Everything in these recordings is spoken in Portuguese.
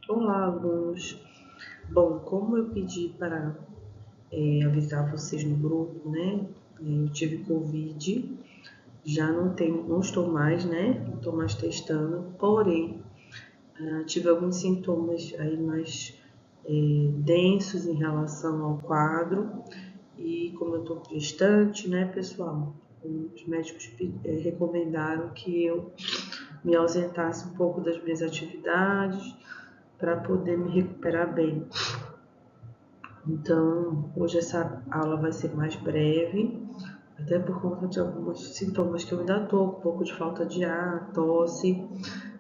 Olá, alunos. Bom, como eu pedi para avisar vocês no grupo, né? Eu tive Covid, já não estou mais, né? Não estou mais testando, porém, tive alguns sintomas aí mais densos em relação ao quadro e como eu estou gestante, né, pessoal? Os médicos recomendaram que eu me ausentasse um pouco das minhas atividades para poder me recuperar bem. Então, hoje essa aula vai ser mais breve, até por conta de alguns sintomas que eu ainda estou, com um pouco de falta de ar, tosse.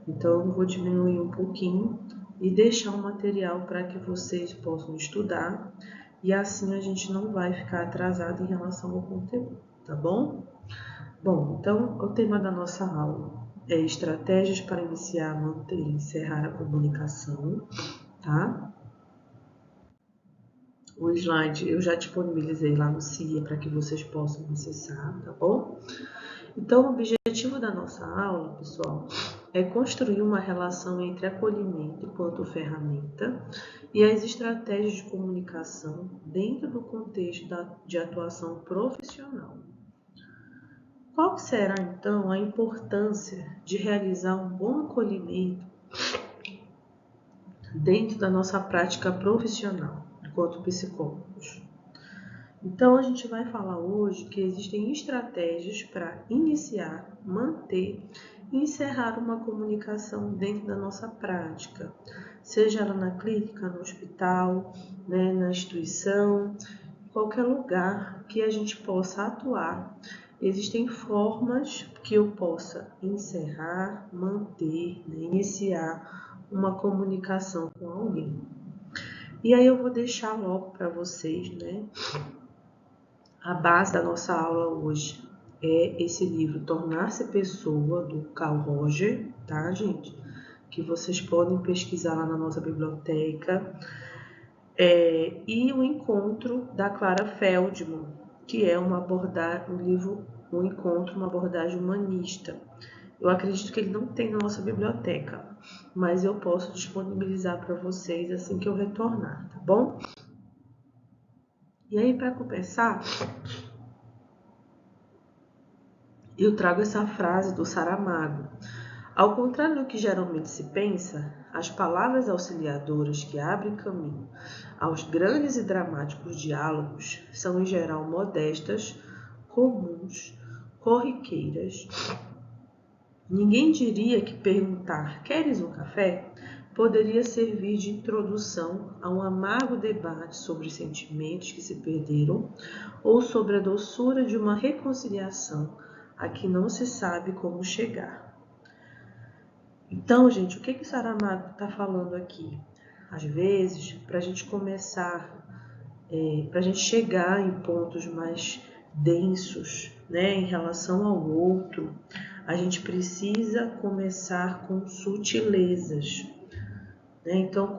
Então, eu vou diminuir um pouquinho e deixar um material para que vocês possam estudar e assim a gente não vai ficar atrasado em relação ao conteúdo, tá bom? Bom, então o tema da nossa aula é estratégias para iniciar, manter e encerrar a comunicação, tá? O slide eu já disponibilizei lá no CIA para que vocês possam acessar, tá bom? Então, o objetivo da nossa aula, pessoal, é construir uma relação entre acolhimento enquanto ferramenta e as estratégias de comunicação dentro do contexto de atuação profissional. Qual será, então, a importância de realizar um bom acolhimento dentro da nossa prática profissional enquanto psicólogos? Então, a gente vai falar hoje que existem estratégias para iniciar, manter e encerrar uma comunicação dentro da nossa prática, seja ela na clínica, no hospital, né, na instituição, qualquer lugar que a gente possa atuar. Existem formas que eu possa encerrar, manter, né, iniciar uma comunicação com alguém. E aí eu vou deixar logo para vocês, né? A base da nossa aula hoje é esse livro Tornar-se Pessoa, do Carl Roger, tá, gente? Que vocês podem pesquisar lá na nossa biblioteca. E o Encontro, da Clara Feldman, que é um livro, um encontro, uma abordagem humanista. Eu acredito que ele não tem na nossa biblioteca, mas eu posso disponibilizar para vocês assim que eu retornar, tá bom? E aí, para começar, eu trago essa frase do Saramago. Ao contrário do que geralmente se pensa, as palavras auxiliadoras que abrem caminho aos grandes e dramáticos diálogos são em geral modestas, comuns, corriqueiras. Ninguém diria que perguntar "Queres um café?" poderia servir de introdução a um amargo debate sobre sentimentos que se perderam ou sobre a doçura de uma reconciliação a que não se sabe como chegar. Então, gente, o que o Saramago está falando aqui? Às vezes, para a gente começar, para a gente chegar em pontos mais densos, né, em relação ao outro, a gente precisa começar com sutilezas. Né? Então,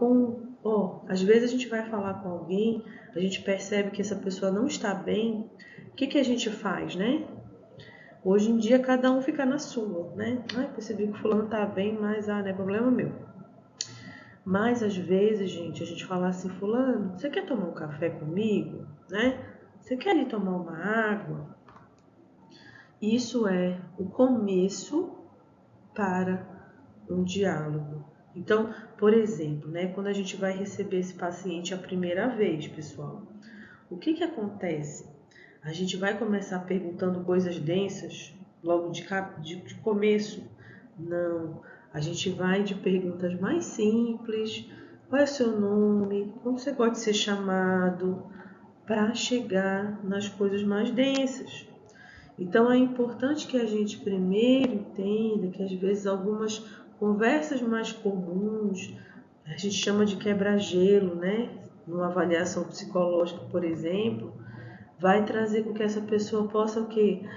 às vezes a gente vai falar com alguém, a gente percebe que essa pessoa não está bem, o que a gente faz, né? Hoje em dia cada um fica na sua, né? Percebi que o fulano tá bem, mas não é problema meu. Mas às vezes, gente, a gente fala assim, fulano, você quer tomar um café comigo, né? Você quer ir tomar uma água? Isso é o começo para um diálogo. Então, por exemplo, né, quando a gente vai receber esse paciente a primeira vez, pessoal, o que acontece? A gente vai começar perguntando coisas densas logo de começo? Não. A gente vai de perguntas mais simples. Qual é o seu nome? Como você pode ser chamado? Para chegar nas coisas mais densas. Então é importante que a gente primeiro entenda que às vezes algumas conversas mais comuns, a gente chama de quebra-gelo, né? Numa avaliação psicológica, por exemplo, vai trazer com que essa pessoa possa o quê?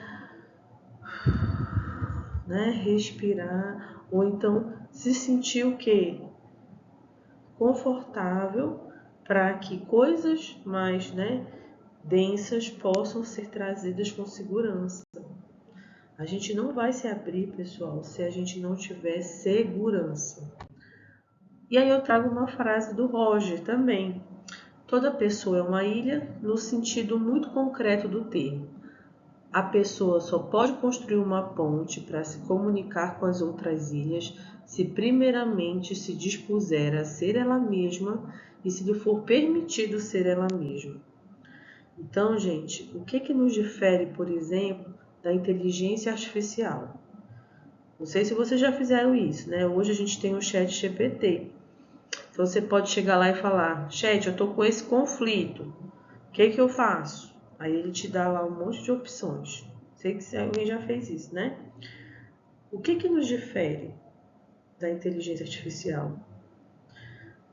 Né? Respirar, ou então se sentir o quê? Confortável para que coisas mais, né, densas possam ser trazidas com segurança. A gente não vai se abrir, pessoal, se a gente não tiver segurança. E aí eu trago uma frase do Roger também. Toda pessoa é uma ilha no sentido muito concreto do termo. A pessoa só pode construir uma ponte para se comunicar com as outras ilhas se primeiramente se dispuser a ser ela mesma e se lhe for permitido ser ela mesma. Então, gente, o que nos difere, por exemplo, da inteligência artificial? Não sei se vocês já fizeram isso, né? Hoje a gente tem o chat GPT. Então você pode chegar lá e falar, chat, eu estou com esse conflito, o que eu faço? Aí ele te dá lá um monte de opções. Sei que alguém já fez isso, né? O que nos difere da inteligência artificial?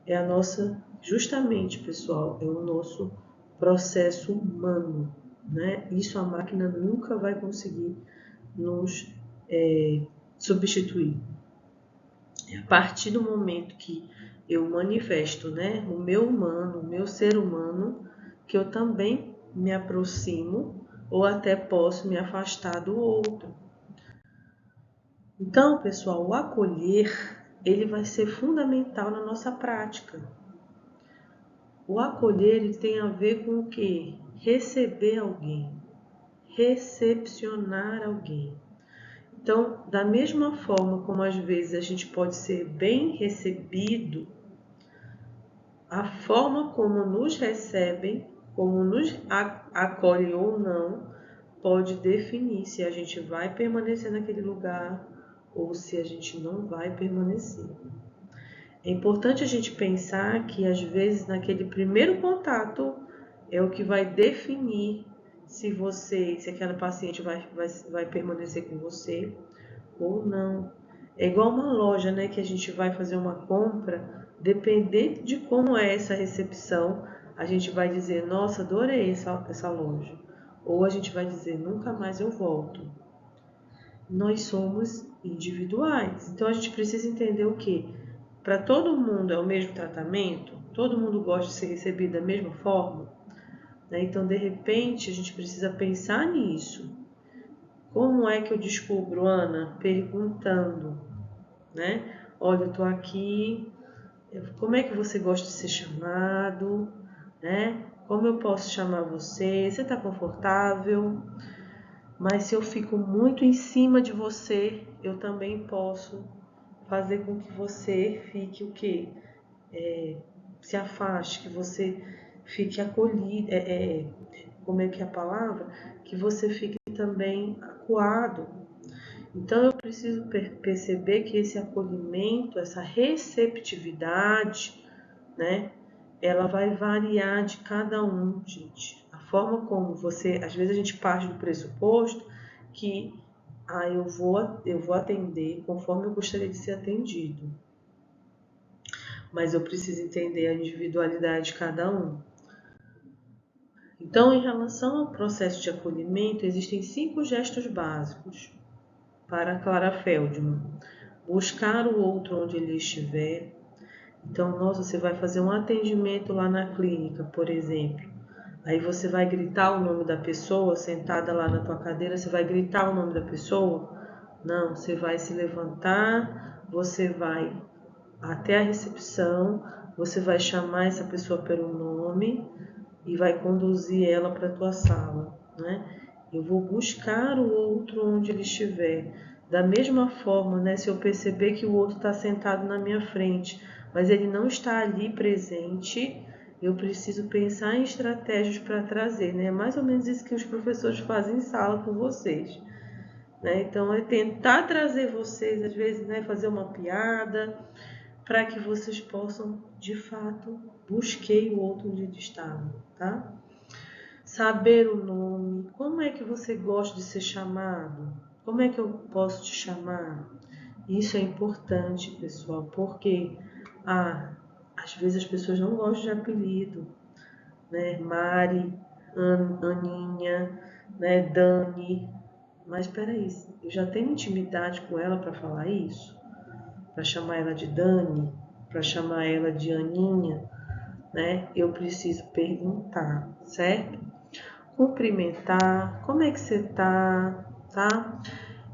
É a nossa, justamente, pessoal, é o nosso processo humano, né? Isso a máquina nunca vai conseguir nos substituir. A partir do momento que eu manifesto, né, o meu humano, o meu ser humano, que eu também me aproximo ou até posso me afastar do outro. Então, pessoal, o acolher, ele vai ser fundamental na nossa prática. O acolher ele tem a ver com o quê? Receber alguém, recepcionar alguém. Então, da mesma forma como às vezes a gente pode ser bem recebido, a forma como nos recebem, como nos acolhem ou não, pode definir se a gente vai permanecer naquele lugar ou se a gente não vai permanecer. É importante a gente pensar que às vezes naquele primeiro contato é o que vai definir se aquela paciente vai permanecer com você ou não. É igual uma loja, né, que a gente vai fazer uma compra, dependendo de como é essa recepção, a gente vai dizer, nossa, adorei essa loja. Ou a gente vai dizer, nunca mais eu volto. Nós somos individuais, então a gente precisa entender o quê? Para todo mundo é o mesmo tratamento? Todo mundo gosta de ser recebido da mesma forma? Né? Então, de repente, a gente precisa pensar nisso. Como é que eu descubro, Ana? Perguntando, né? Olha, eu estou aqui, como é que você gosta de ser chamado? Né? Como eu posso chamar você? Você está confortável? Mas se eu fico muito em cima de você, eu também posso fazer com que você fique o quê? Se afaste, que você fique acolhido, como é que é a palavra? Que você fique também acuado. Então eu preciso perceber que esse acolhimento, essa receptividade, né, ela vai variar de cada um, gente. A forma como você, às vezes a gente parte do pressuposto que eu vou atender conforme eu gostaria de ser atendido. Mas eu preciso entender a individualidade de cada um. Então, em relação ao processo de acolhimento, existem 5 gestos básicos para Clara Feldman. Buscar o outro onde ele estiver. Então, nossa, você vai fazer um atendimento lá na clínica, por exemplo. Aí você vai gritar o nome da pessoa, sentada lá na tua cadeira, você vai gritar o nome da pessoa? Não, você vai se levantar, você vai até a recepção, você vai chamar essa pessoa pelo nome e vai conduzir ela para a tua sala, né? Eu vou buscar o outro onde ele estiver. Da mesma forma, né, se eu perceber que o outro está sentado na minha frente, mas ele não está ali presente, eu preciso pensar em estratégias para trazer, né? É mais ou menos isso que os professores fazem em sala com vocês. Né? Então, é tentar trazer vocês, às vezes, né, fazer uma piada, para que vocês possam, de fato, buscar o outro onde ele estava, tá? Saber o nome, como é que você gosta de ser chamado? Como é que eu posso te chamar? Isso é importante, pessoal, porque às vezes as pessoas não gostam de apelido, né? Mari, Aninha, né? Dani. Mas peraí, eu já tenho intimidade com ela para falar isso? Para chamar ela de Dani? Para chamar ela de Aninha? Né? Eu preciso perguntar, certo? Cumprimentar, como é que você tá?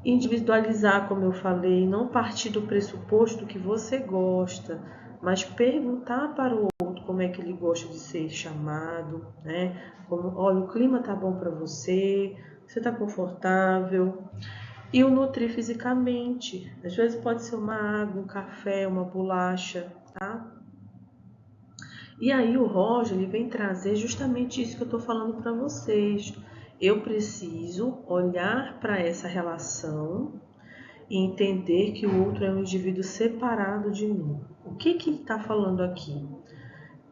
Individualizar, como eu falei, não partir do pressuposto que você gosta, mas perguntar para o outro como é que ele gosta de ser chamado, né? Como, olha, o clima tá bom para você, você tá confortável. E o nutrir fisicamente. Às vezes pode ser uma água, um café, uma bolacha, tá? E aí o Roger, ele vem trazer justamente isso que eu estou falando para vocês. Eu preciso olhar para essa relação e entender que o outro é um indivíduo separado de mim. O que ele está falando aqui?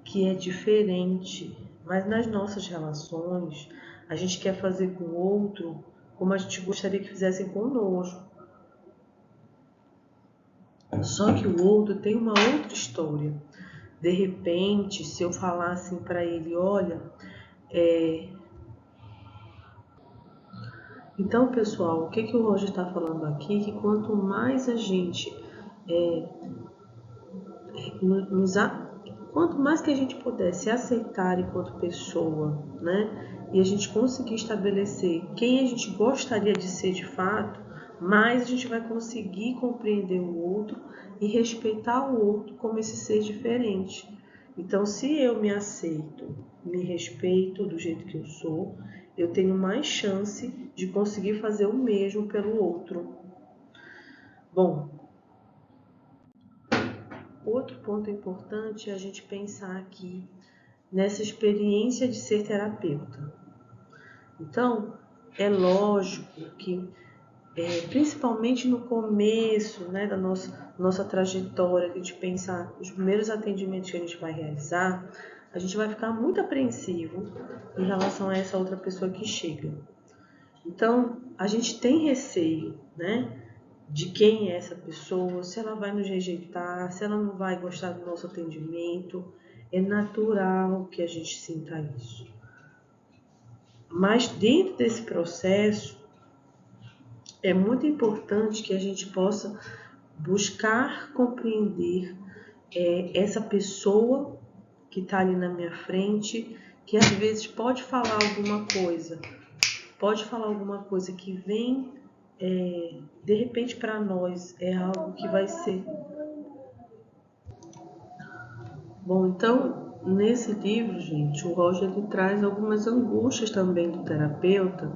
Que é diferente, mas nas nossas relações, a gente quer fazer com o outro como a gente gostaria que fizessem conosco. Só que o outro tem uma outra história. De repente, se eu falar assim para ele, olha, então, pessoal, o que o Roger está falando aqui? Que quanto mais a gente nos, quanto mais que a gente puder se aceitar enquanto pessoa, né? E a gente conseguir estabelecer quem a gente gostaria de ser de fato, mais a gente vai conseguir compreender o outro e respeitar o outro como esse ser diferente. Então, se eu me aceito, me respeito do jeito que eu sou, eu tenho mais chance de conseguir fazer o mesmo pelo outro. Bom, outro ponto importante é a gente pensar aqui nessa experiência de ser terapeuta. Então, é lógico que, principalmente no começo, né, da nossa trajetória, que a gente pensa os primeiros atendimentos que a gente vai realizar, a gente vai ficar muito apreensivo em relação a essa outra pessoa que chega. Então, a gente tem receio, né, de quem é essa pessoa, se ela vai nos rejeitar, se ela não vai gostar do nosso atendimento. É natural que a gente sinta isso. Mas dentro desse processo, é muito importante que a gente possa buscar compreender essa pessoa que está ali na minha frente, que às vezes pode falar alguma coisa que vem, de repente para nós, é algo que vai ser. Bom, então, nesse livro, gente, o Roger ele traz algumas angústias também do terapeuta,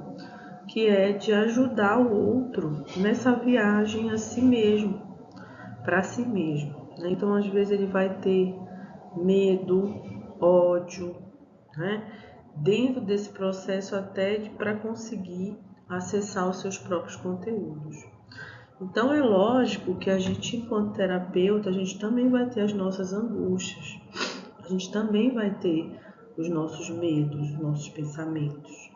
que é de ajudar o outro nessa viagem a si mesmo, para si mesmo. Então, às vezes, ele vai ter medo, ódio, né? Dentro desse processo até para conseguir acessar os seus próprios conteúdos. Então, é lógico que a gente, enquanto terapeuta, a gente também vai ter as nossas angústias, a gente também vai ter os nossos medos, os nossos pensamentos.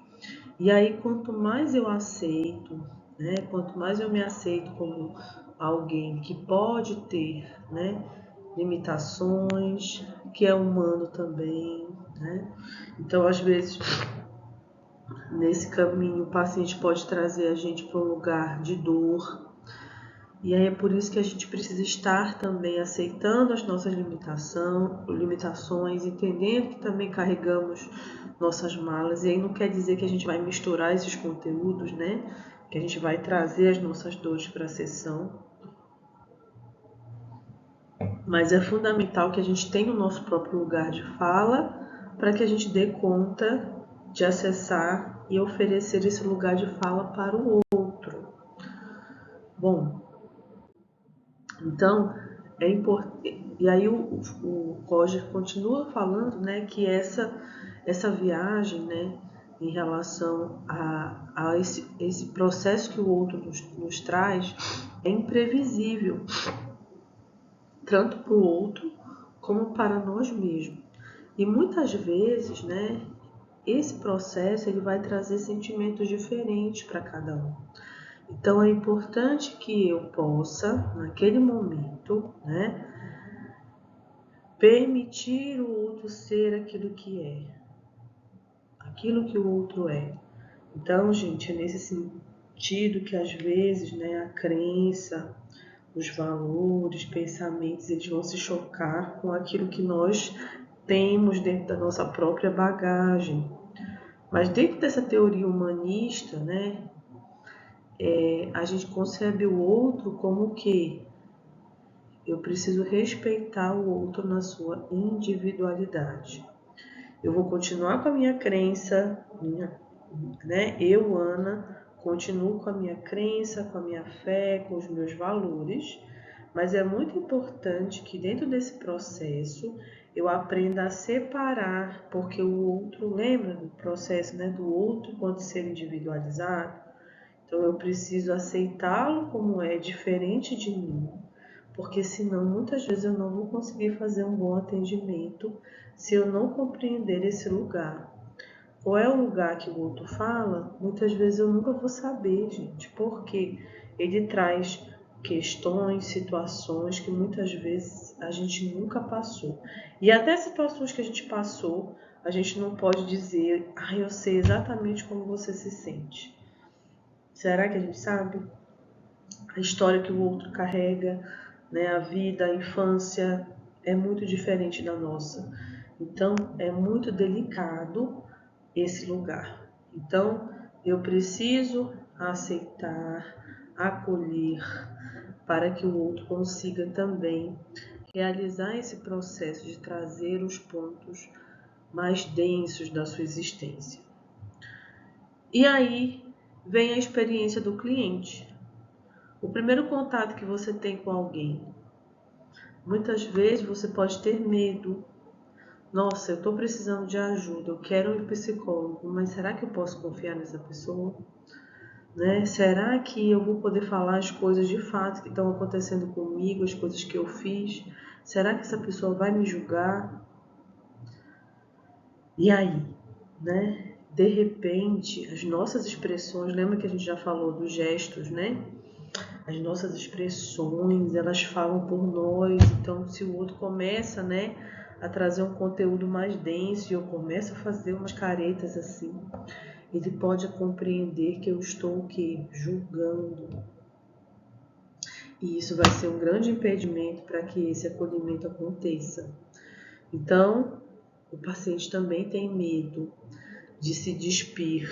E aí, quanto mais eu aceito, né, quanto mais eu me aceito como alguém que pode ter, né, limitações, que é humano também, né? Então, às vezes, nesse caminho, o paciente pode trazer a gente para um lugar de dor. E aí é por isso que a gente precisa estar também aceitando as nossas limitações, entendendo que também carregamos nossas malas. E aí não quer dizer que a gente vai misturar esses conteúdos, né? Que a gente vai trazer as nossas dores para a sessão. Mas é fundamental que a gente tenha o nosso próprio lugar de fala para que a gente dê conta de acessar e oferecer esse lugar de fala para o outro. Bom, então, é importante. E aí o Roger continua falando, né, que essa viagem, né, em relação a esse processo que o outro nos traz, é imprevisível, tanto para o outro como para nós mesmos. E muitas vezes, né, esse processo ele vai trazer sentimentos diferentes para cada um. Então é importante que eu possa, naquele momento, né, permitir o outro ser aquilo que é, aquilo que o outro é. Então, gente, é nesse sentido que às vezes, né, a crença, os valores, pensamentos, eles vão se chocar com aquilo que nós temos dentro da nossa própria bagagem. Mas dentro dessa teoria humanista, né, a gente concebe o outro como que eu preciso respeitar o outro na sua individualidade. Eu vou continuar com a minha crença, né? Eu, Ana, continuo com a minha crença, com a minha fé, com os meus valores, mas é muito importante que dentro desse processo eu aprenda a separar, porque o outro, lembra do processo, né, do outro quando ser individualizado? Então eu preciso aceitá-lo como é, diferente de mim, porque senão muitas vezes eu não vou conseguir fazer um bom atendimento se eu não compreender esse lugar. Qual é o lugar que o outro fala? Muitas vezes eu nunca vou saber, gente, porque ele traz questões, situações que muitas vezes a gente nunca passou. E até situações que a gente passou, a gente não pode dizer, eu sei exatamente como você se sente. Será que a gente sabe? A história que o outro carrega, né, a vida, a infância é muito diferente da nossa. Então, é muito delicado esse lugar. Então, eu preciso aceitar, acolher, para que o outro consiga também realizar esse processo de trazer os pontos mais densos da sua existência. E aí vem a experiência do cliente. O primeiro contato que você tem com alguém. Muitas vezes você pode ter medo. Nossa, eu estou precisando de ajuda, eu quero um psicólogo, mas será que eu posso confiar nessa pessoa? Né? Será que eu vou poder falar as coisas de fato que estão acontecendo comigo, as coisas que eu fiz? Será que essa pessoa vai me julgar? E aí, né? De repente, as nossas expressões, lembra que a gente já falou dos gestos, né? As nossas expressões, elas falam por nós. Então, se o outro começa, né, a trazer um conteúdo mais denso e eu começo a fazer umas caretas assim, ele pode compreender que eu estou o quê? Julgando. E isso vai ser um grande impedimento para que esse acolhimento aconteça. Então, o paciente também tem medo de se despir.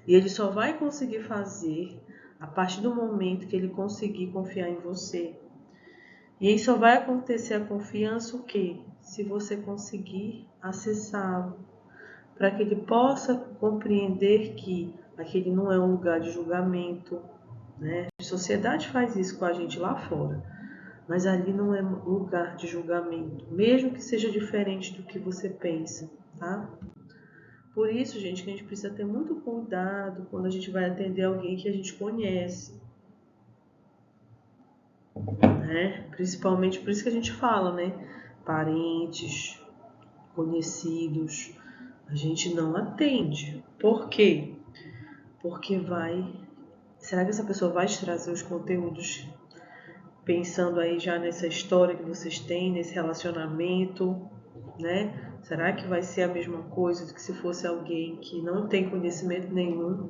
E ele só vai conseguir fazer a partir do momento que ele conseguir confiar em você. E aí só vai acontecer a confiança o quê? Se você conseguir acessá-lo, para que ele possa compreender que aquele não é um lugar de julgamento, né? A sociedade faz isso com a gente lá fora, mas ali não é lugar de julgamento, mesmo que seja diferente do que você pensa, tá? Por isso, gente, que a gente precisa ter muito cuidado quando a gente vai atender alguém que a gente conhece, né? Principalmente por isso que a gente fala, né? Parentes, conhecidos, a gente não atende. Por quê? Porque será que essa pessoa vai te trazer os conteúdos pensando aí já nessa história que vocês têm, nesse relacionamento, né? Será que vai ser a mesma coisa do que se fosse alguém que não tem conhecimento nenhum?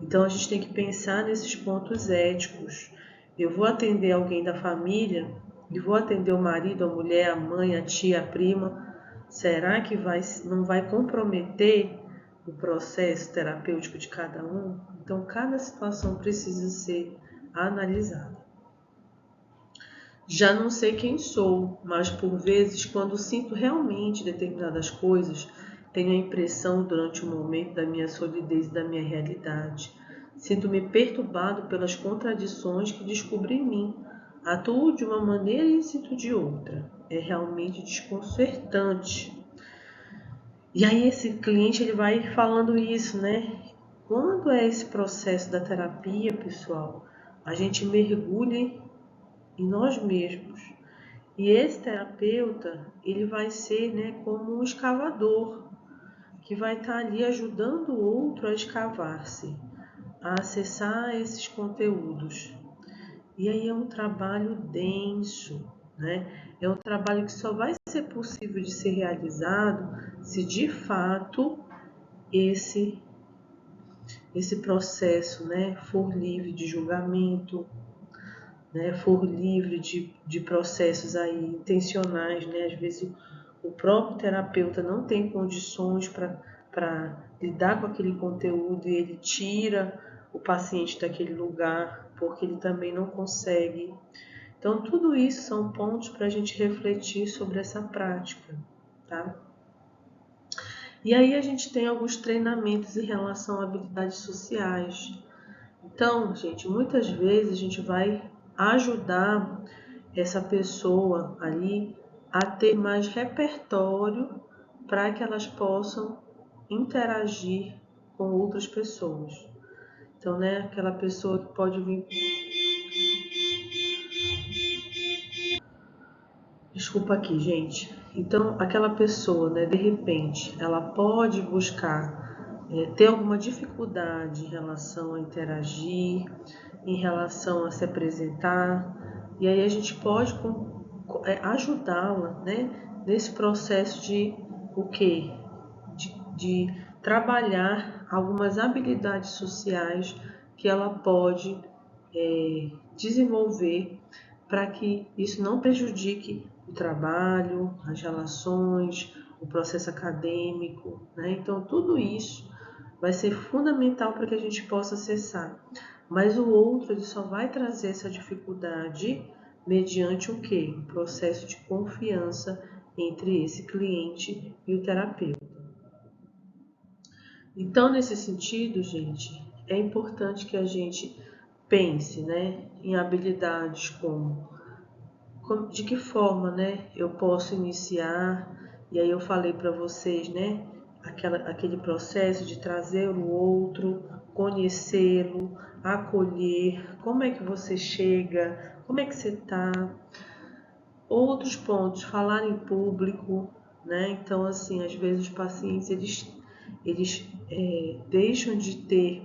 Então a gente tem que pensar nesses pontos éticos. Eu vou atender alguém da família e vou atender o marido, a mulher, a mãe, a tia, a prima. Será que não vai comprometer o processo terapêutico de cada um? Então cada situação precisa ser analisada. Já não sei quem sou, mas por vezes, quando sinto realmente determinadas coisas, tenho a impressão durante o momento da minha solidez e da minha realidade. Sinto-me perturbado pelas contradições que descubro em mim. Atuo de uma maneira e sinto de outra. É realmente desconcertante. E aí esse cliente ele vai falando isso, né? Quando é esse processo da terapia, pessoal, a gente mergulha em nós mesmos. E esse terapeuta, ele vai ser, né, como um escavador, que vai estar ali ajudando o outro a escavar-se, a acessar esses conteúdos. E aí é um trabalho denso, né? É um trabalho que só vai ser possível de ser realizado se de fato esse processo, né, for livre de julgamento, né, for livre de processos aí intencionais, né? Às vezes o próprio terapeuta não tem condições para lidar com aquele conteúdo e ele tira o paciente daquele lugar, porque ele também não consegue. Então, tudo isso são pontos para a gente refletir sobre essa prática, tá? E aí a gente tem alguns treinamentos em relação a habilidades sociais. Então, gente, muitas vezes a gente vai ajudar essa pessoa ali a ter mais repertório para que elas possam interagir com outras pessoas. Então, né, aquela pessoa que pode vir. Desculpa aqui, gente. Então, aquela pessoa, né, de repente, ela pode buscar ter alguma dificuldade em relação a interagir, em relação a se apresentar, e aí a gente pode ajudá-la, né, nesse processo de o quê? De trabalhar algumas habilidades sociais que ela pode desenvolver para que isso não prejudique o trabalho, as relações, o processo acadêmico, né? Então, tudo isso vai ser fundamental para que a gente possa acessar. Mas o outro ele só vai trazer essa dificuldade mediante o quê? Um processo de confiança entre esse cliente e o terapeuta. Então, nesse sentido, gente, é importante que a gente pense, né, em habilidades como de que forma, né, eu posso iniciar. E aí eu falei para vocês, né, aquele processo de trazer o outro, conhecê-lo, acolher, como é que você chega, como é que você está. Outros pontos, falar em público, né? Então, assim, às vezes os pacientes eles deixam de ter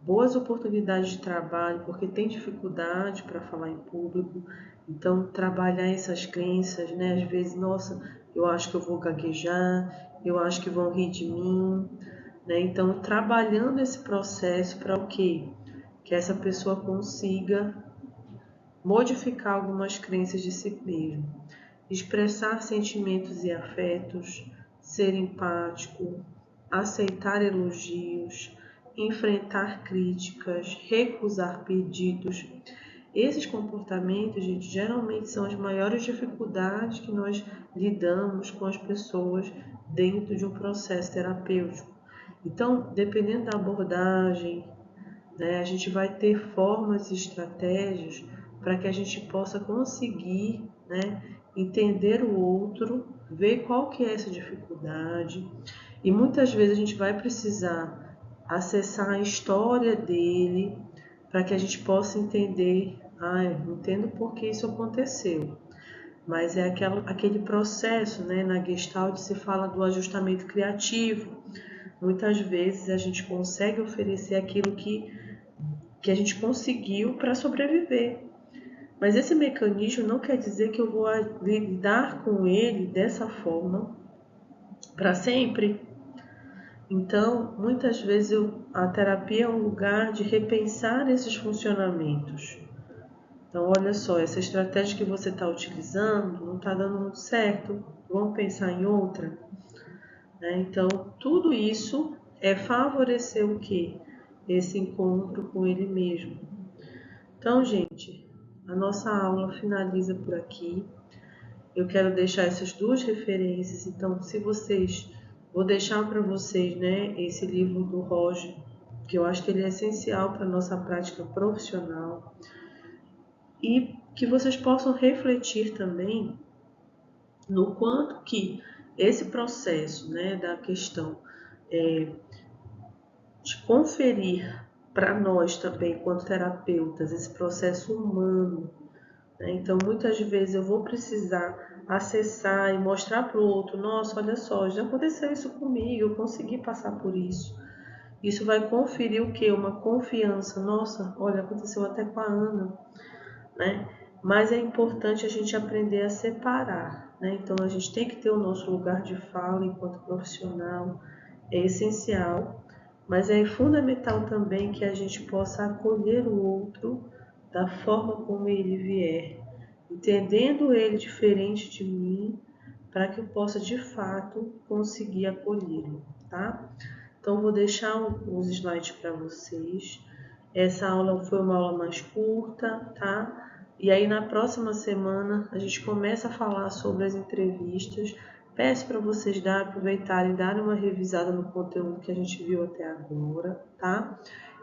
boas oportunidades de trabalho porque tem dificuldade para falar em público. Então, trabalhar essas crenças, né? Às vezes, nossa, eu acho que eu vou gaguejar, eu acho que vão rir de mim, né? Então, trabalhando esse processo para o quê? Que essa pessoa consiga modificar algumas crenças de si mesmo, expressar sentimentos e afetos, ser empático, aceitar elogios, enfrentar críticas, recusar pedidos. Esses comportamentos, gente, geralmente são as maiores dificuldades que nós lidamos com as pessoas dentro de um processo terapêutico. Então, dependendo da abordagem, né, a gente vai ter formas e estratégias para que a gente possa conseguir, né, entender o outro, ver qual que é essa dificuldade, e muitas vezes a gente vai precisar acessar a história dele para que a gente possa entender, entendo por que isso aconteceu. Mas é aquele processo, né? Na Gestalt se fala do ajustamento criativo. Muitas vezes a gente consegue oferecer aquilo que a gente conseguiu para sobreviver. Mas esse mecanismo não quer dizer que eu vou lidar com ele dessa forma para sempre. Então, muitas vezes a terapia é um lugar de repensar esses funcionamentos. Então, olha só, essa estratégia que você está utilizando não está dando muito certo, vamos pensar em outra. Né? Então, tudo isso é favorecer o quê? Esse encontro com ele mesmo. Então, gente, a nossa aula finaliza por aqui. Eu quero deixar essas duas referências. Então, se vocês, vou deixar para vocês, né, esse livro do Roger, que eu acho que ele é essencial para a nossa prática profissional, e que vocês possam refletir também no quanto que esse processo, né, da questão de conferir para nós também, enquanto terapeutas, esse processo humano. Então, muitas vezes eu vou precisar acessar e mostrar para o outro, nossa, olha só, já aconteceu isso comigo, eu consegui passar por isso. Isso vai conferir o quê? Uma confiança. Nossa, olha, aconteceu até com a Ana, né? Mas é importante a gente aprender a separar, né? Então, a gente tem que ter o nosso lugar de fala enquanto profissional, é essencial, mas é fundamental também que a gente possa acolher o outro da forma como ele vier, entendendo ele diferente de mim, para que eu possa de fato conseguir acolhê-lo, tá? Então vou deixar os slides para vocês. Essa aula foi uma aula mais curta, tá? E aí na próxima semana a gente começa a falar sobre as entrevistas. Peço para vocês aproveitarem e darem uma revisada no conteúdo que a gente viu até agora, tá?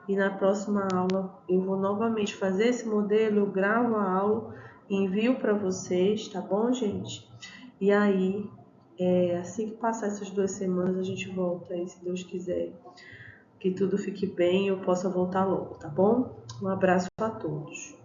E na próxima aula eu vou novamente fazer esse modelo, eu gravo a aula e envio para vocês, tá bom, gente? E aí, assim que passar essas 2 semanas, a gente volta aí, se Deus quiser, que tudo fique bem e eu possa voltar logo, tá bom? Um abraço a todos.